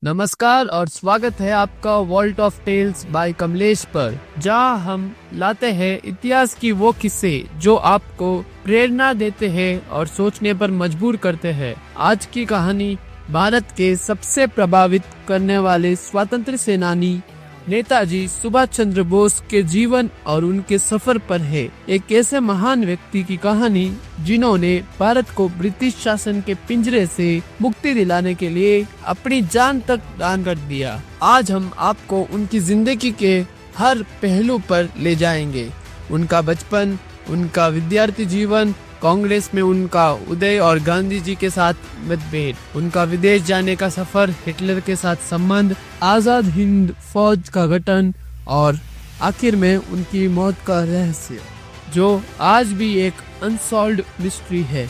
नमस्कार और स्वागत है आपका Vault of Tales by Kamlesh पर, जहां हम लाते हैं इतिहास की वो किस्से जो आपको प्रेरणा देते हैं और सोचने पर मजबूर करते हैं। आज की कहानी भारत के सबसे प्रभावित करने वाले स्वतंत्र सेनानी नेताजी सुभाष चंद्र बोस के जीवन और उनके सफर पर है। एक ऐसे महान व्यक्ति की कहानी जिन्होंने भारत को ब्रिटिश शासन के पिंजरे से मुक्ति दिलाने के लिए अपनी जान तक दान कर दिया। आज हम आपको उनकी जिंदगी के हर पहलू पर ले जाएंगे। उनका बचपन, उनका विद्यार्थी जीवन, कांग्रेस में उनका उदय और गांधी जी के साथ मतभेद, उनका विदेश जाने का सफर, हिटलर के साथ संबंध, आजाद हिंद फौज का गठन और आखिर में उनकी मौत का रहस्य, जो आज भी एक अनसॉल्व्ड मिस्ट्री है।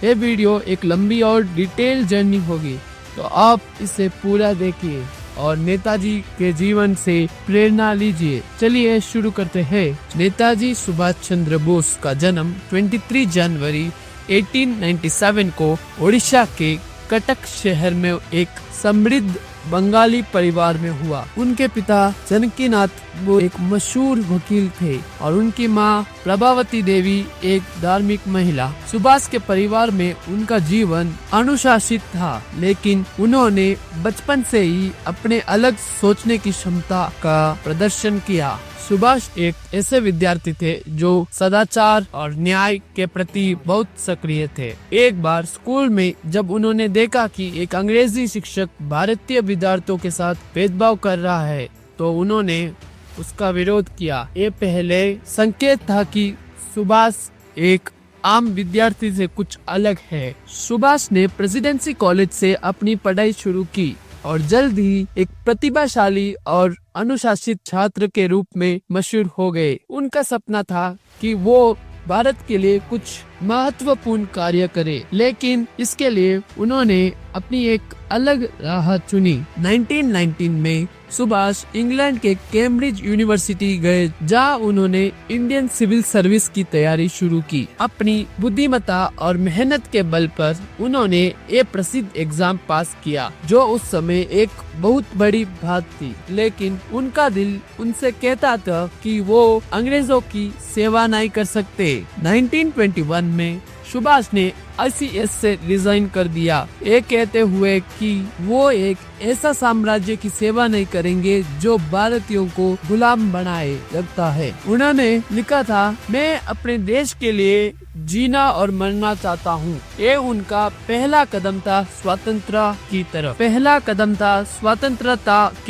ये वीडियो एक लंबी और डिटेल जर्नी होगी, तो आप इसे पूरा देखिए और नेताजी के जीवन से प्रेरणा लीजिए। चलिए शुरू करते हैं। नेताजी सुभाष चंद्र बोस का जन्म 23 जनवरी 1897 को ओडिशा के कटक शहर में एक समृद्ध बंगाली परिवार में हुआ। उनके पिता जानकीनाथ वो एक मशहूर वकील थे और उनकी मां प्रभावती देवी एक धार्मिक महिला। सुभाष के परिवार में उनका जीवन अनुशासित था, लेकिन उन्होंने बचपन से ही अपने अलग सोचने की क्षमता का प्रदर्शन किया। सुभाष एक ऐसे विद्यार्थी थे जो सदाचार और न्याय के प्रति बहुत सक्रिय थे। एक बार स्कूल में जब उन्होंने देखा कि एक अंग्रेजी शिक्षक भारतीय विद्यार्थियों के साथ भेदभाव कर रहा है, तो उन्होंने उसका विरोध किया। ये पहले संकेत था कि सुभाष एक आम विद्यार्थी से कुछ अलग है। सुभाष ने प्रेसिडेंसी कॉलेज से अपनी पढ़ाई शुरू की और जल्द ही एक प्रतिभाशाली और अनुशासित छात्र के रूप में मशहूर हो गए। उनका सपना था कि वो भारत के लिए कुछ महत्वपूर्ण कार्य करे, लेकिन इसके लिए उन्होंने अपनी एक अलग राह चुनी। 1919 में सुभाष इंग्लैंड के कैम्ब्रिज यूनिवर्सिटी गए, जहां उन्होंने इंडियन सिविल सर्विस की तैयारी शुरू की। अपनी बुद्धिमत्ता और मेहनत के बल पर उन्होंने एक प्रसिद्ध एग्जाम पास किया, जो उस समय एक बहुत बड़ी बात थी। लेकिन उनका दिल उनसे कहता था कि वो अंग्रेजों की सेवा नहीं कर सकते। 1921 में सुभाष ने ICS से रिजाइन कर दिया, ये कहते हुए कि वो एक ऐसा साम्राज्य की सेवा नहीं करेंगे जो भारतीयों को गुलाम बनाए रखता है। उन्होंने लिखा था, मैं अपने देश के लिए जीना और मरना चाहता हूँ। ये उनका पहला कदम था स्वतंत्रता की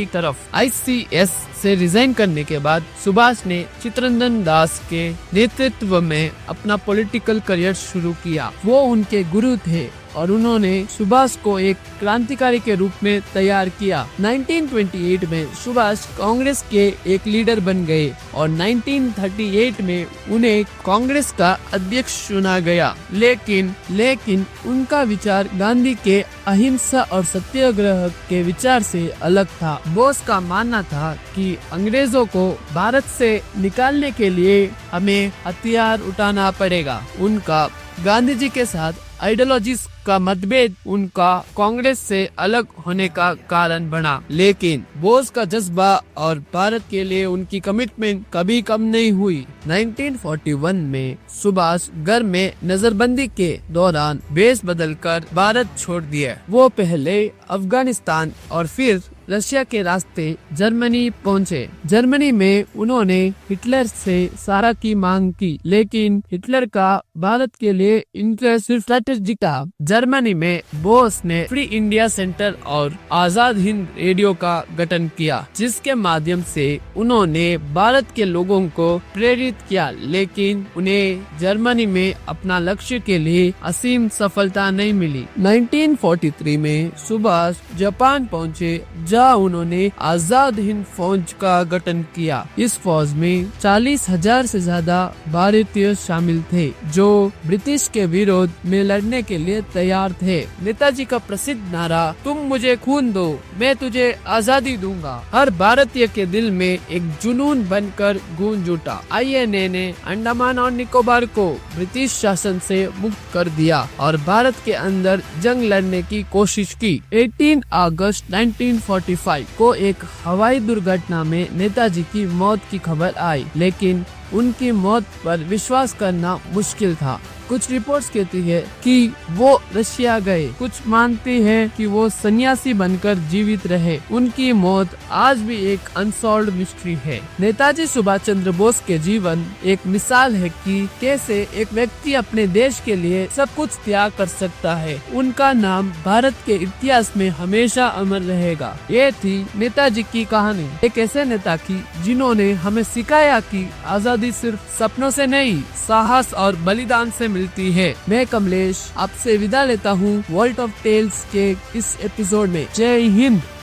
तरफ। ICS से रिजाइन करने के बाद सुभाष ने चित्तरंजन दास के नेतृत्व में अपना पॉलिटिकल करियर शुरू किया। वो उनके गुरु थे और उन्होंने सुभाष को एक क्रांतिकारी के रूप में तैयार किया। 1928 में सुभाष कांग्रेस के एक लीडर बन गए और 1938 में उन्हें कांग्रेस का अध्यक्ष चुना गया। लेकिन उनका विचार गांधी के अहिंसा और सत्याग्रह के विचार से अलग था। बोस का मानना था कि अंग्रेजों को भारत से निकालने के लिए हमें हथियार उठाना पड़ेगा। उनका गांधी जी के साथ आइडियोलॉजीज का मतभेद उनका कांग्रेस से अलग होने का कारण बना, लेकिन बोस का जज्बा और भारत के लिए उनकी कमिटमेंट कभी कम नहीं हुई। 1941 में सुभाष घर में नजरबंदी के दौरान भेष बदलकर भारत छोड़ दिया। वो पहले अफगानिस्तान और फिर रशिया के रास्ते जर्मनी पहुंचे। जर्मनी में उन्होंने हिटलर से सहारा की मांग की, लेकिन हिटलर का भारत के लिए इंटरेस्ट सिर्फ स्ट्रेटेजिक था। जर्मनी में बोस ने फ्री इंडिया सेंटर और आजाद हिंद रेडियो का गठन किया, जिसके माध्यम से उन्होंने भारत के लोगों को प्रेरित किया, लेकिन उन्हें जर्मनी में अपना लक्ष्य के लिए असीम सफलता नहीं मिली। 1943 में सुभाष जापान पहुंचे, जहां उन्होंने आजाद हिंद फौज का गठन किया। इस फौज में 40,000 से ज्यादा भारतीय शामिल थे जो ब्रिटिश के विरोध में लड़ने के लिए तैयार थे। नेताजी का प्रसिद्ध नारा तुम मुझे खून दो मैं तुझे आजादी दूंगा हर भारतीय के दिल में एक जुनून बनकर गूंज उठा। INA ने अंडमान और निकोबार को ब्रिटिश शासन से मुक्त कर दिया और भारत के अंदर जंग लड़ने की कोशिश की। 18 अगस्त 1945 को एक हवाई दुर्घटना में नेताजी की मौत की खबर आई, लेकिन उनकी मौत पर विश्वास करना मुश्किल था। कुछ रिपोर्ट्स कहती है कि वो रशिया गए, कुछ मानती है कि वो सन्यासी बनकर जीवित रहे। उनकी मौत आज भी एक अनसॉल्व्ड मिस्ट्री है। नेताजी सुभाष चंद्र बोस के जीवन एक मिसाल है कि कैसे एक व्यक्ति अपने देश के लिए सब कुछ त्याग कर सकता है। उनका नाम भारत के इतिहास में हमेशा अमर रहेगा। ये थी नेताजी की कहानी, एक ऐसे नेता की जिन्होंने हमें सिखाया कि आजादी सिर्फ सपनों से नहीं, साहस और बलिदान से मिलती है। मैं कमलेश आपसे विदा लेता हूँ वर्ल्ड ऑफ टेल्स के इस एपिसोड में। जय हिंद।